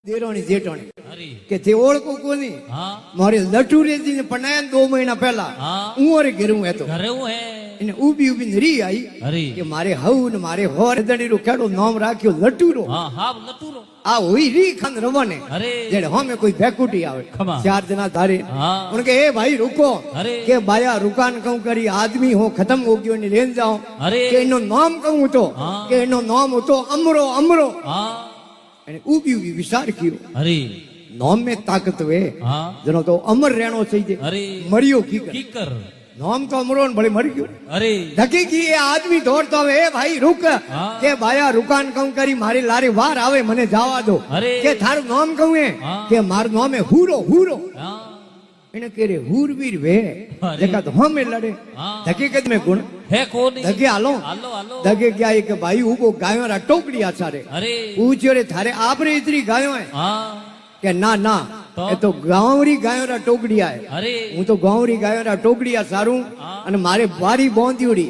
દેરોણી જેઠોણી કે તે ઓળખું કોની મારે લટુ રેજી ને પનાયા 2 મહિના પહેલા હું ઓરે ઘરે હું હતો ઘરે હું હે એને ઊભી રી આવી કે મારે હવ ને મારે હોર દડીરો કેડો નામ રાખ્યો લટુરો હા લટુરો આ હોઈ રી ખાન રવાને જેડે હમે કોઈ ભેકુટી આવે 4 જણા ધારે उन के ए भाई रुको के बाया रुकान कहूं करी आदमी हो खत्म हो गयो ने लेन जाओ के इनो नाम कहूं तो के इनो नाम तो अमरो अमरो અને ઊભી ઊભી વિચાર કર્યો અરે નામ में ताकत वे जनो तो अमर रहनो चाहिए अरे मरियो कीकर नाम तो अमरो ने भले मर गयो अरे धकी की ये आदमी दौड़ता वे भाई रुक के बाया रुकान कहूं करी मारी लारी वार आवे मने जावा दो के थारू नाम कहूं है के मार नाम है हुरो हुरो એને કેરે હુરવીર વે देखा तो हमें लड़े हकीकत में गुण है कौन धके आलो धके क्या है कि भाई वो गायों रा टोकड़ी आचारे अरे पूछ्यो रे थारे आपरे इतनी गायों है के ना ना ये तो गांवरी गायों रा टोकड़ी है अरे हूं तो गांवरी गायों रा टोकड़ी आ सारू અને મારે વારી બોંધીડી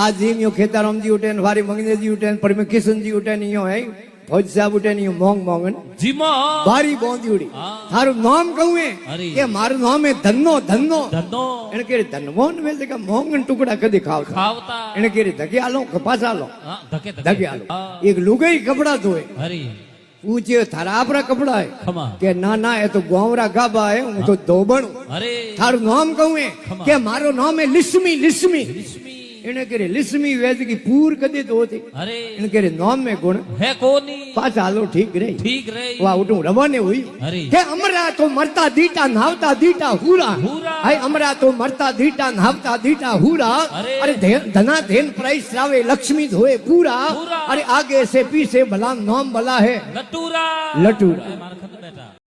આ જીમિયો ખેતારામજી ઉઠે ને વારી મંગનેજી ઉઠે ને પરમે કિશનજી ઉઠે ને યો હે ફौज साहब उठे नहीं मोंग मोंगन जी मां बारी बोंदीड़ी थारो नाम कहूं है के मारो नाम है धन्नो धन्नो धन्नो એને કે ધનવોન વે કે મોંગન ટુકડા કદી ખાવતા એને કે ધકે આલો કપાસ આલો ધકે આલો એક લુગઈ કપડા ધોए હરી પૂછ્યો થારા આપરા કપડા હે કે ના ના એ તો ગોવરા ગાબા હે હું તો ધોબણ અરે થારું નામ કહું હે કે મારો નામ હે लिस्मी लिस्मी इन्हें करे लिस्मी वैद की पूर कदे तो होती अरे इन्हें करे नाम में गुण है कोनी पास आलो ठीक रही वाह उठूं रवाने हुई के अमरा तो मरता दीटा नावता दीटा हुरा हाय अमरा तो मरता दीटा नावता दीटा हुरा अरे धना धेन प्राइस रावे लक्ष्मी धोए पूरा अरे आगे से पीछे भला नाम भला है लटूरा लटूरा